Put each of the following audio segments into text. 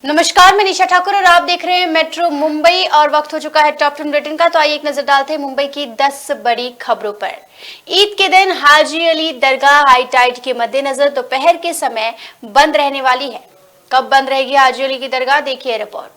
नमस्कार, मैं निशा ठाकुर और आप देख रहे हैं मेट्रो मुंबई और वक्त हो चुका है टॉप 10 बुलेटिन का। तो आइए एक नजर डालते हैं मुंबई की 10 बड़ी खबरों पर। ईद के दिन हाजी अली दरगाह हाई टाइड के मद्देनजर दोपहर के समय बंद रहने वाली है। कब बंद रहेगी हाजी अली की दरगाह, देखिए रिपोर्ट।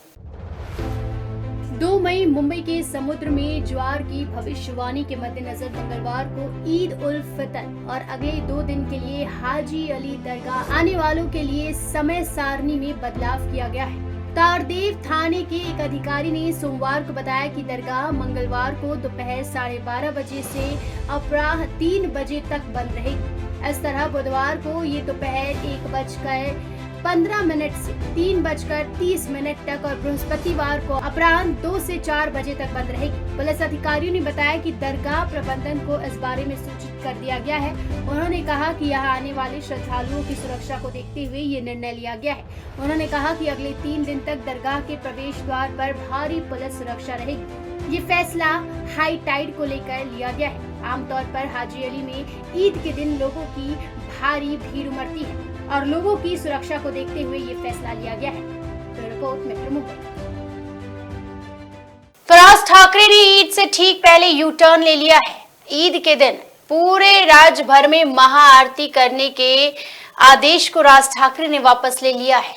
2 मई मुंबई के समुद्र में ज्वार की भविष्यवाणी के मद्देनजर मंगलवार को ईद उल फितर और अगले 2 दिन के लिए हाजी अली दरगाह आने वालों के लिए समय सारणी में बदलाव किया गया है। तारदेव थाने के एक अधिकारी ने सोमवार को बताया कि दरगाह मंगलवार को दोपहर 12:30 बजे से अपराह 3 बजे तक बंद रहेगी। इस तरह बुधवार को ये दोपहर 1:15 से 3:30 तक और बृहस्पतिवार को अपराह्न 2 से 4 बजे तक बंद रहेगी। पुलिस अधिकारियों ने बताया कि दरगाह प्रबंधन को इस बारे में सूचित कर दिया गया है। उन्होंने कहा कि यहाँ आने वाले श्रद्धालुओं की सुरक्षा को देखते हुए ये निर्णय लिया गया है। उन्होंने कहा कि अगले 3 दिन तक दरगाह के प्रवेश द्वार पर भारी पुलिस सुरक्षा रहेगी। ये फैसला हाई टाइड को लेकर लिया गया है। आमतौर पर हाजी अली में ईद के दिन लोगों की भारी भीड़ उमड़ती है और लोगों की सुरक्षा को देखते हुए ये फैसला लिया गया है। तो रिपोर्ट मेट्रो मुंबई। तो राज ठाकरे ने ईद से ठीक पहले यू टर्न ले लिया है। ईद के दिन पूरे राज्य भर में महाआरती करने के आदेश को राज ठाकरे ने वापस ले लिया है।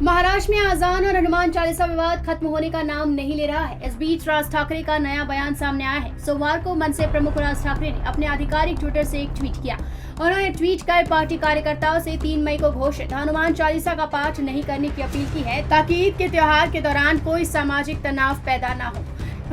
महाराष्ट्र में आजान और हनुमान चालीसा विवाद खत्म होने का नाम नहीं ले रहा है। इस बीच राज ठाकरे का नया बयान सामने आया है। सोमवार को मनसे प्रमुख राज ठाकरे ने अपने आधिकारिक ट्विटर से एक ट्वीट किया। उन्होंने ट्वीट कर पार्टी कार्यकर्ताओं से 3 मई को घोषित हनुमान चालीसा का पाठ नहीं करने की अपील की है, ताकि ईद के त्योहार के दौरान कोई सामाजिक तनाव पैदा न हो।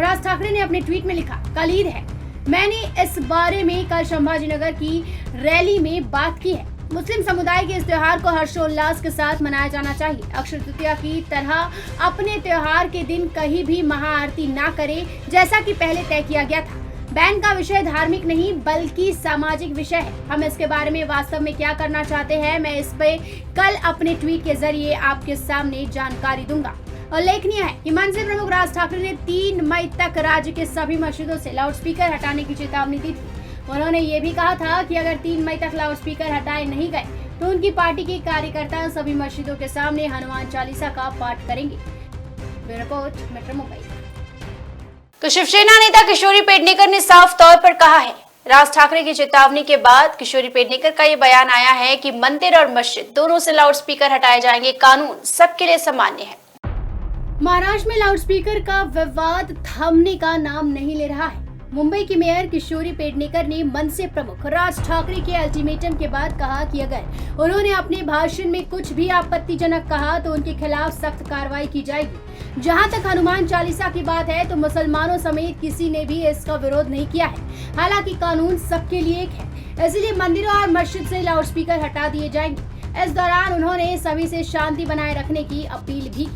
राज ठाकरे ने अपने ट्वीट में लिखा, कल ईद है। मैंने इस बारे में कल संभाजीनगर की रैली में बात की है। मुस्लिम समुदाय के इस त्योहार को हर्षोल्लास के साथ मनाया जाना चाहिए। अक्षय तृतीया की तरह अपने त्योहार के दिन कहीं भी महाआरती ना करें, जैसा कि पहले तय किया गया था। बैन का विषय धार्मिक नहीं बल्कि सामाजिक विषय है। हम इसके बारे में वास्तव में क्या करना चाहते हैं, मैं इस पे कल अपने ट्वीट के जरिए आपके सामने जानकारी दूंगा। उल्लेखनीय है कि मनसे प्रमुख राज ठाकरे ने 3 मई तक राज्य के सभी मस्जिदों से लाउडस्पीकर हटाने की चेतावनी दी थी। उन्होंने ये भी कहा था कि अगर 3 मई तक लाउडस्पीकर हटाए नहीं गए तो उनकी पार्टी के कार्यकर्ता सभी मस्जिदों के सामने हनुमान चालीसा का पाठ करेंगे। Report metro Mumbai. तो शिवसेना नेता किशोरी पेडनेकर ने साफ तौर पर कहा है, राज ठाकरे की चेतावनी के बाद किशोरी पेडनेकर का ये बयान आया है कि मंदिर और मस्जिद दोनों से लाउडस्पीकर हटाए जाएंगे। कानून सबके लिए सामान्य है। महाराष्ट्र में लाउडस्पीकर का विवाद थमने का नाम नहीं ले रहा है। मुंबई की मेयर किशोरी पेडनेकर ने मनसे प्रमुख राज ठाकरे के अल्टीमेटम के बाद कहा कि अगर उन्होंने अपने भाषण में कुछ भी आपत्तिजनक कहा तो उनके खिलाफ सख्त कार्रवाई की जाएगी। जहां तक हनुमान चालीसा की बात है तो मुसलमानों समेत किसी ने भी इसका विरोध नहीं किया है। हालांकि कानून सबके लिए एक है, इसलिए मंदिरों और मस्जिद से लाउडस्पीकर हटा दिए जाएंगे। इस दौरान उन्होंने सभी से शांति बनाए रखने की अपील भी की।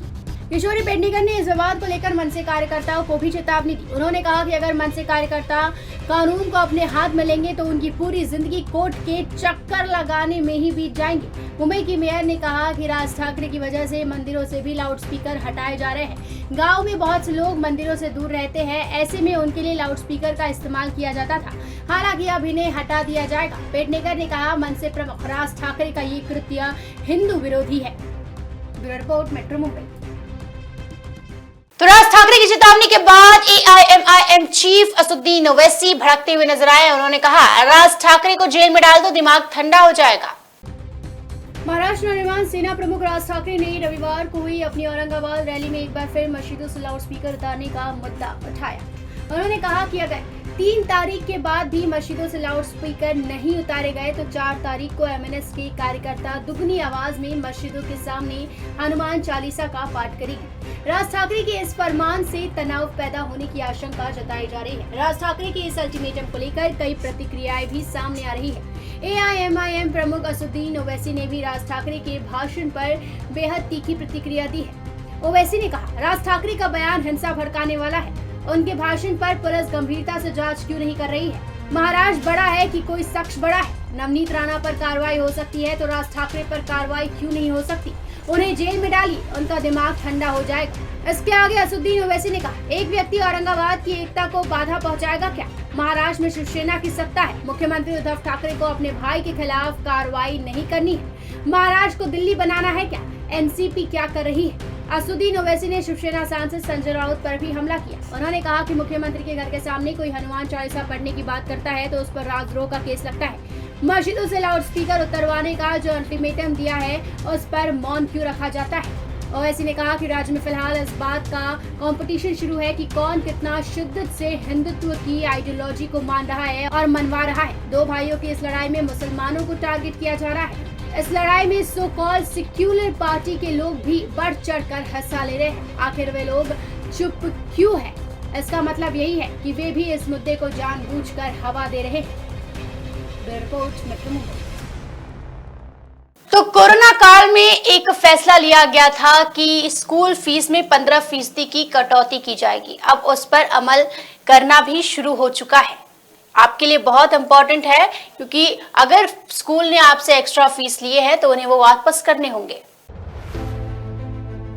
किशोरी पेडनेकर ने इस विवाद को लेकर मनसे कार्यकर्ताओं को भी चेतावनी दी। उन्होंने कहा कि अगर मनसे कार्यकर्ता कानून को अपने हाथ में लेंगे तो उनकी पूरी जिंदगी कोर्ट के चक्कर लगाने में ही बीत जाएंगे। मुंबई की मेयर ने कहा कि राज ठाकरे की वजह से मंदिरों से भी लाउडस्पीकर हटाए जा रहे हैं। गाँव में बहुत से लोग मंदिरों से दूर रहते हैं, ऐसे में उनके लिए लाउडस्पीकर का इस्तेमाल किया जाता था। हालांकि अब इन्हें हटा दिया जाएगा। पेडनेकर ने कहा, मनसे प्रमुख राज ठाकरे का ये कृत्य हिंदू विरोधी है। Bureau report metro Mumbai. तो राज ठाकरे की चेतावनी के बाद एआईएमआईएम चीफ असदुद्दीन ओवैसी भड़कते हुए नजर आए। उन्होंने कहा, राज ठाकरे को जेल में डाल दो, दिमाग ठंडा हो जाएगा। महाराष्ट्र नवनिर्माण सेना प्रमुख राज ठाकरे ने रविवार को हुई अपनी औरंगाबाद रैली में एक बार फिर मस्जिदों से लाउडस्पीकर उतारने का मुद्दा उठाया। उन्होंने कहा कि अगर 3 तारीख के बाद भी मस्जिदों से लाउडस्पीकर नहीं उतारे गए तो 4 तारीख को एमएनएस के कार्यकर्ता दुगनी आवाज में मस्जिदों के सामने हनुमान चालीसा का पाठ करेंगे। राज ठाकरे के इस फरमान से तनाव पैदा होने की आशंका जताई जा रही है। राज ठाकरे के इस अल्टीमेटम को लेकर कई प्रतिक्रियाएं भी सामने आ रही है। एआईएमआईएम प्रमुख असदुद्दीन ओवैसी ने भी राज ठाकरे के भाषण पर बेहद तीखी प्रतिक्रिया दी है। ओवैसी ने कहा, राज ठाकरे का बयान हिंसा भड़काने वाला है। उनके भाषण पर पुलिस गंभीरता से जांच क्यों नहीं कर रही है? महाराष्ट्र बड़ा है कि कोई शख्स बड़ा है? नवनीत राणा पर कार्रवाई हो सकती है तो राज ठाकरे पर कार्रवाई क्यों नहीं हो सकती? उन्हें जेल में डालिए, उनका दिमाग ठंडा हो जाएगा। इसके आगे असदुद्दीन ओवैसी ने कहा, एक व्यक्ति औरंगाबाद की एकता को बाधा पहुंचाएगा क्या? महाराष्ट्र में शिवसेना की सत्ता है। मुख्यमंत्री उद्धव ठाकरे को अपने भाई के खिलाफ कार्रवाई नहीं करनी है। महाराष्ट्र को दिल्ली बनाना है क्या? एनसीपी क्या कर रही है। असदुद्दीन ओवैसी ने शिवसेना सांसद संजय राउत पर भी हमला किया। उन्होंने कहा कि मुख्यमंत्री के घर के सामने कोई हनुमान चालीसा पढ़ने की बात करता है तो उस पर राजद्रोह का केस लगता है। मस्जिदों से लाउड स्पीकर उतरवाने का जो अल्टीमेटम दिया है उस पर मौन क्यों रखा जाता है। ओवैसी ने कहा कि राज्य में फिलहाल इस बात का कंपटीशन शुरू है कि कौन कितना शिद्दत से हिंदुत्व की आइडियोलॉजी को मान रहा है और मनवा रहा है। दो भाइयों की इस लड़ाई में मुसलमानों को टारगेट किया जा रहा है। इस लड़ाई में सो कॉल सेक्युलर पार्टी के लोग भी बढ़ चढ़कर हिस्सा ले रहे हैं। आखिर वे लोग चुप क्यों हैं? इसका मतलब यही है कि वे भी इस मुद्दे को जानबूझकर हवा दे रहे हैं। Report metro Mumbai. तो कोरोना काल में एक फैसला लिया गया था कि स्कूल फीस में 15% की कटौती की जाएगी। अब उस पर अमल करना भी शुरू हो चुका है। आपके लिए बहुत इंपॉर्टेंट है क्योंकि अगर स्कूल ने आपसे एक्स्ट्रा फीस लिए हैं तो उन्हें वो वापस करने होंगे।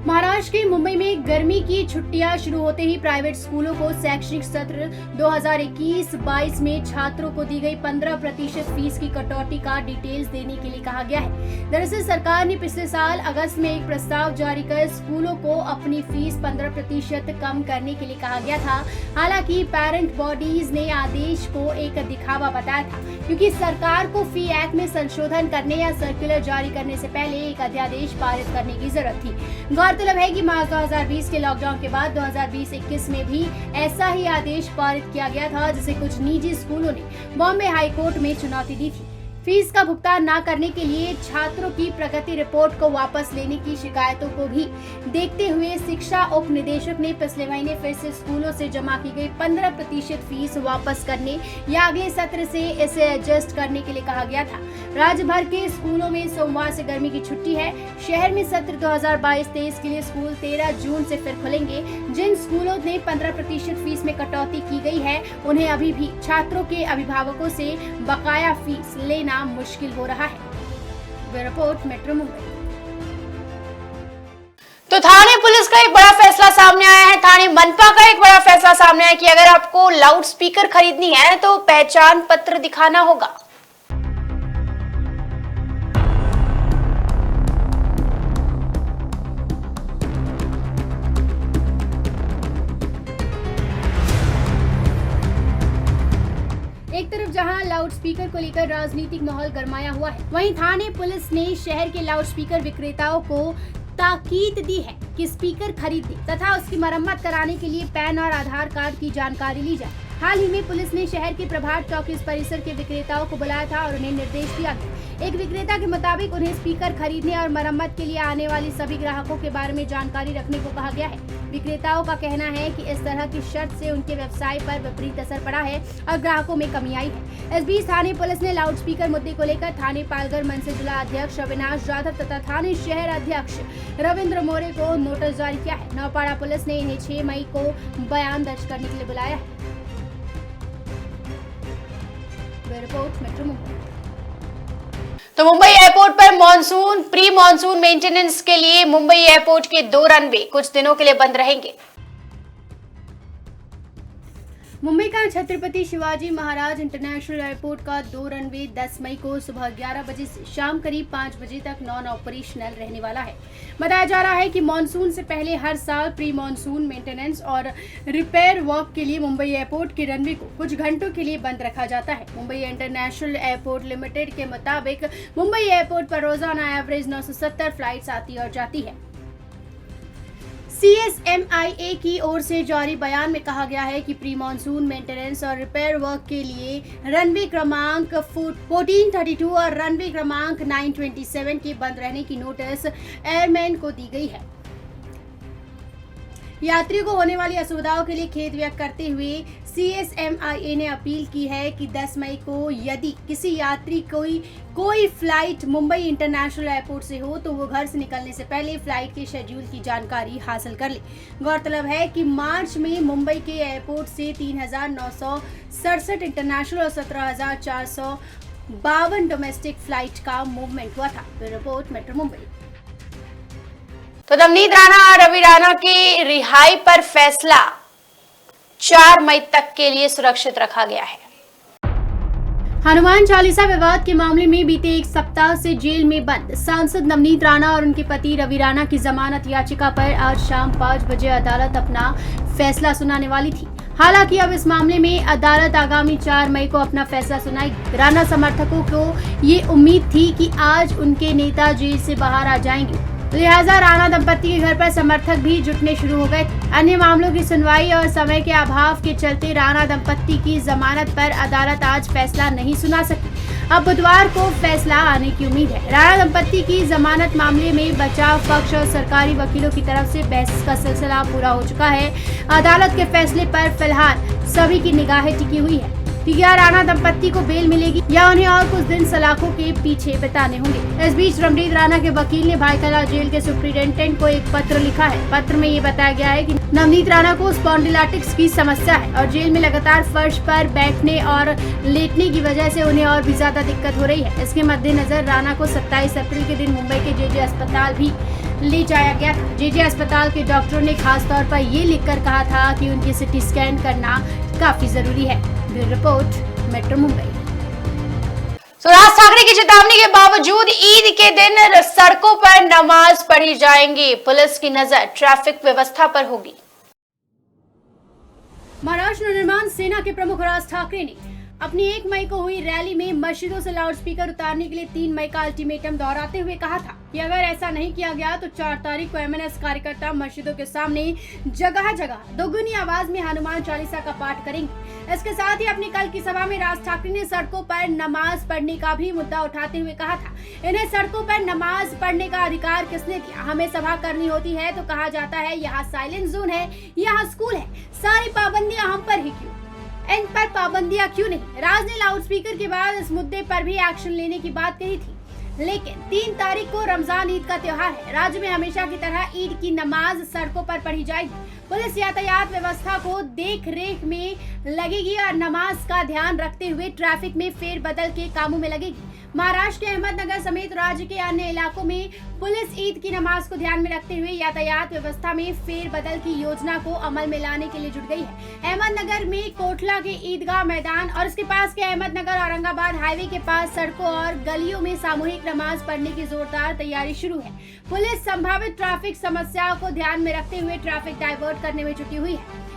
महाराष्ट्र के मुंबई में गर्मी की छुट्टियां शुरू होते ही प्राइवेट स्कूलों को शैक्षणिक सत्र 2021-22 में छात्रों को दी गई 15% फीस की कटौती का डिटेल्स देने के लिए कहा गया है। दरअसल सरकार ने पिछले साल अगस्त में एक प्रस्ताव जारी कर स्कूलों को अपनी फीस 15% कम करने के लिए कहा गया था। हालांकि पेरेंट बॉडीज ने आदेश को एक दिखावा बताया था क्योंकि सरकार को फी एक्ट में संशोधन करने या सर्कुलर जारी करने से पहले एक अध्यादेश पारित करने की जरूरत थी। गौरतलब है कि मार्च 2020 के लॉकडाउन के बाद 2020-21 में भी ऐसा ही आदेश पारित किया गया था, जिसे कुछ निजी स्कूलों ने बॉम्बे हाई कोर्ट में चुनौती दी थी। फीस का भुगतान न करने के लिए छात्रों की प्रगति रिपोर्ट को वापस लेने की शिकायतों को भी देखते हुए शिक्षा उप निदेशक ने पिछले महीने फिर से स्कूलों से जमा की गई 15% फीस वापस करने या अगले सत्र से इसे एडजस्ट करने के लिए कहा गया था। राज्य भर के स्कूलों में सोमवार से गर्मी की छुट्टी है। शहर में सत्र 2022-23 के लिए स्कूल 13 जून से फिर खुलेंगे। जिन स्कूलों ने 15% फीस में कटौती की गई है उन्हें अभी भी छात्रों के अभिभावकों से बकाया फीस लेना मुश्किल हो रहा है। Report metro Mumbai. तो थाने पुलिस का एक बड़ा फैसला सामने आया है। थाने मनपा का एक बड़ा फैसला सामने आया कि अगर आपको लाउड स्पीकर खरीदनी है तो पहचान पत्र दिखाना होगा। एक तरफ जहां लाउड स्पीकर को लेकर राजनीतिक माहौल गरमाया हुआ है, वहीं थाने पुलिस ने शहर के लाउड स्पीकर विक्रेताओं को ताकीद दी है कि स्पीकर खरीदने तथा उसकी मरम्मत कराने के लिए पैन और आधार कार्ड की जानकारी ली जाए। हाल ही में पुलिस ने शहर के प्रभात टॉकीज परिसर के विक्रेताओं को बुलाया था और उन्हें निर्देश दिया गया। एक विक्रेता के मुताबिक उन्हें स्पीकर खरीदने और मरम्मत के लिए आने वाली सभी ग्राहकों के बारे में जानकारी रखने को कहा गया है। विक्रेताओं का कहना है कि इस तरह की शर्त से उनके व्यवसाय पर विपरीत असर पड़ा है और ग्राहकों में कमी आई है। इस बीच थाने पुलिस ने लाउड स्पीकर मुद्दे को लेकर थाने पालघर मनसे जिला अध्यक्ष अविनाश जाधव तथा थाने शहर अध्यक्ष रविंद्र मोरे को नोटिस जारी किया है। नौपाड़ा पुलिस ने इन्हें 6 मई को बयान दर्ज करने के लिए बुलाया है। Report metro Mumbai. तो मुंबई एयरपोर्ट पर प्री मॉनसून मेंटेनेंस के लिए मुंबई एयरपोर्ट के 2 रनवे कुछ दिनों के लिए बंद रहेंगे। मुंबई का छत्रपति शिवाजी महाराज इंटरनेशनल एयरपोर्ट का 2 रनवे 10 मई को सुबह 11 बजे से शाम करीब 5 बजे तक नॉन ऑपरेशनल रहने वाला है। बताया जा रहा है कि मॉनसून से पहले हर साल प्री मॉनसून मेंटेनेंस और रिपेयर वर्क के लिए मुंबई एयरपोर्ट के रनवे को कुछ घंटों के लिए बंद रखा जाता है। मुंबई इंटरनेशनल एयरपोर्ट लिमिटेड के मुताबिक मुंबई एयरपोर्ट पर रोजाना एवरेज 970 फ्लाइट्स आती और जाती है। CSMIA की ओर से जारी बयान में कहा गया है कि प्री मॉनसून मेंटेनेंस और रिपेयर वर्क के लिए रनवे क्रमांक 1432 और रनवे क्रमांक 927 के बंद रहने की नोटिस एयरमैन को दी गई है। यात्रियों को होने वाली असुविधाओं के लिए खेद व्यक्त करते हुए CSMIA ने अपील की है कि 10 मई को यदि किसी यात्री कोई फ्लाइट मुंबई इंटरनेशनल एयरपोर्ट से हो तो वो घर से निकलने से पहले फ्लाइट के शेड्यूल की जानकारी हासिल कर ले। गौरतलब है कि मार्च में मुंबई के एयरपोर्ट से 3,967 इंटरनेशनल और 17,452 डोमेस्टिक फ्लाइट का मूवमेंट हुआ था। Report metro Mumbai. तो नवनीत राणा और रवि राणा की रिहाई पर फैसला 4 मई तक के लिए सुरक्षित रखा गया है। हनुमान चालीसा विवाद के मामले में बीते एक सप्ताह से जेल में बंद सांसद नवनीत राणा और उनके पति रवि राणा की जमानत याचिका पर आज शाम 5 बजे अदालत अपना फैसला सुनाने वाली थी। हालांकि अब इस मामले में अदालत आगामी 4 मई को अपना फैसला सुनाएगी। राणा समर्थकों को ये उम्मीद थी कि आज उनके नेता जेल से बाहर आ जाएंगे, लिहाजा राणा दंपति के घर पर समर्थक भी जुटने शुरू हो गए थे। अन्य मामलों की सुनवाई और समय के अभाव के चलते राणा दंपति की जमानत पर अदालत आज फैसला नहीं सुना सकी। अब बुधवार को फैसला आने की उम्मीद है। राणा दंपति की जमानत मामले में बचाव पक्ष और सरकारी वकीलों की तरफ से बहस का सिलसिला पूरा हो चुका है। अदालत के फैसले पर फिलहाल सभी की निगाहें टिकी हुई है कि क्या राणा दंपति को बेल मिलेगी या उन्हें और कुछ दिन सलाखों के पीछे बिताने होंगे। इस बीच रमणीत राणा के वकील ने भाईकला जेल के सुप्रिंटेंडेंट को एक पत्र लिखा है। पत्र में ये बताया गया है कि नवनीत राणा को स्पॉन्डिलाइटिस की समस्या है और जेल में लगातार फर्श पर बैठने और लेटने की वजह से उन्हें और भी ज्यादा दिक्कत हो रही है। इसके मद्देनजर राणा को 27 अप्रैल के दिन मुंबई के जेजे अस्पताल भी ले जाया गया था। जेजे अस्पताल के डॉक्टरों ने खास तौर पर ये लिखकर कहा था कि उनकी सिटी स्कैन करना काफी जरूरी है। Bureau report, metro Mumbai. Raj Thackeray की चेतावनी के बावजूद ईद के दिन सड़कों पर नमाज पढ़ी जाएंगी। पुलिस की नजर ट्रैफिक व्यवस्था पर होगी। महाराष्ट्र निर्माण सेना के प्रमुख राज ठाकरे ने अपनी 1 मई को हुई रैली में मस्जिदों से लाउडस्पीकर उतारने के लिए 3 मई का अल्टीमेटम दोहराते हुए कहा था कि अगर ऐसा नहीं किया गया तो 4 तारीख को एमएनएस कार्यकर्ता मस्जिदों के सामने जगह जगह दोगुनी आवाज में हनुमान चालीसा का पाठ करेंगे। इसके साथ ही अपनी कल की सभा में राज ठाकरे ने सड़कों पर नमाज पढ़ने का भी मुद्दा उठाते हुए कहा था, इन्हें सड़कों पर नमाज पढ़ने का अधिकार किसने दिया? हमें सभा करनी होती है तो कहा जाता है यहाँ साइलेंट जोन है, यहाँ स्कूल है, सारी पाबंदियां हम पर ही क्यों? इन पर पाबंदियां क्यों नहीं? राज ने लाउडस्पीकर के बाद इस मुद्दे पर भी एक्शन लेने की बात कही थी। लेकिन 3 तारीख को रमजान ईद का त्योहार है। राज्य में हमेशा की तरह ईद की नमाज सड़कों पर पढ़ी जाएगी। पुलिस यातायात व्यवस्था को देख रेख में लगेगी और नमाज का ध्यान रखते हुए ट्रैफिक में फेरबदल के कामों में लगेगी। महाराष्ट्र के अहमदनगर समेत राज्य के अन्य इलाकों में पुलिस ईद की नमाज को ध्यान में रखते हुए यातायात व्यवस्था में फेरबदल की योजना को अमल में लाने के लिए जुट गई है। अहमदनगर में कोटला के ईदगाह मैदान और उसके पास के अहमदनगर औरंगाबाद हाईवे के पास सड़कों और गलियों में सामूहिक नमाज पढ़ने की जोरदार तैयारी शुरू है। पुलिस संभावित ट्रैफिक समस्याओं को ध्यान में रखते हुए ट्रैफिक डाइवर्ट करने में जुटी हुई है।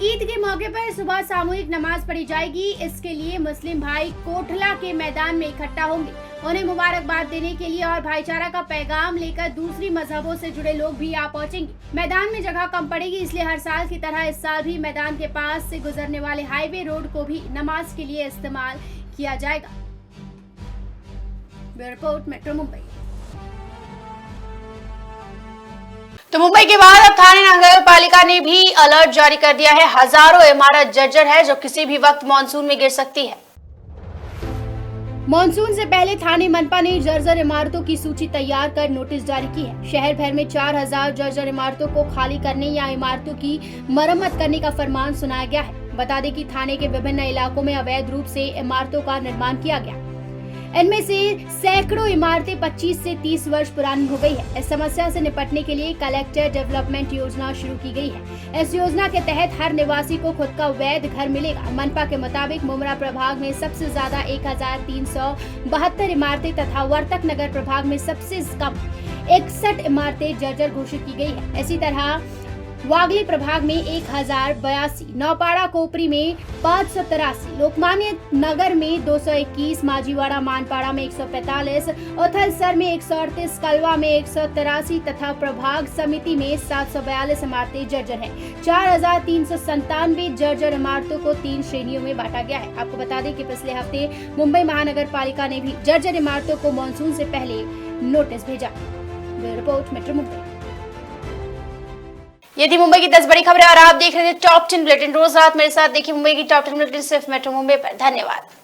ईद के मौके पर सुबह सामूहिक नमाज पढ़ी जाएगी। इसके लिए मुस्लिम भाई कोटला के मैदान में इकट्ठा होंगे। उन्हें मुबारकबाद देने के लिए और भाईचारा का पैगाम लेकर दूसरी मजहबों से जुड़े लोग भी आ पहुंचेंगे। मैदान में जगह कम पड़ेगी, इसलिए हर साल की तरह इस साल भी मैदान के पास से गुजरने वाले हाईवे रोड को भी नमाज के लिए इस्तेमाल किया जाएगा। Bureau report, metro Mumbai. तो मुंबई के बाद अब ठाणे नगर पालिका ने भी अलर्ट जारी कर दिया है। हजारों इमारत जर्जर है जो किसी भी वक्त मानसून में गिर सकती है। मानसून से पहले ठाणे मनपा ने जर्जर इमारतों की सूची तैयार कर नोटिस जारी की है। शहर भर में 4000 जर्जर इमारतों को खाली करने या इमारतों की मरम्मत करने का फरमान सुनाया गया है। बता दें कि ठाणे के विभिन्न इलाकों में अवैध रूप से इमारतों का निर्माण किया गया। इनमें से सैकड़ों इमारतें 25 से 30 वर्ष पुरानी हो गई है। इस समस्या से निपटने के लिए कलेक्टर डेवलपमेंट योजना शुरू की गई है। इस योजना के तहत हर निवासी को खुद का वैध घर मिलेगा। मनपा के मुताबिक मुमरा प्रभाग में सबसे ज्यादा 1372 इमारतें तथा वर्तक नगर प्रभाग में सबसे कम 61 इमारतें जर्जर घोषित की गई है। इसी तरह वागली प्रभाग में 1082, नौपाड़ा कोपरी में 583, लोकमान्य नगर में 221, माजीवाड़ा मानपाड़ा में 145, उथलसर में 138, कलवा में 183 तथा प्रभाग समिति में 742 इमारतें जर्जर हैं। 4397 जर्जर इमारतों को 3 श्रेणियों में बांटा गया है। आपको बता दें कि पिछले हफ्ते मुंबई महानगर पालिका ने भी जर्जर इमारतों को मानसून से पहले नोटिस भेजा। Bureau report, metro Mumbai. ये थी मुंबई की 10 बड़ी खबरें और आप देख रहे थे टॉप 10 बुलेटिन। रोज रात मेरे साथ देखिए मुंबई की टॉप 10 बुलेटिन सिर्फ मेट्रो मुंबई पर। धन्यवाद।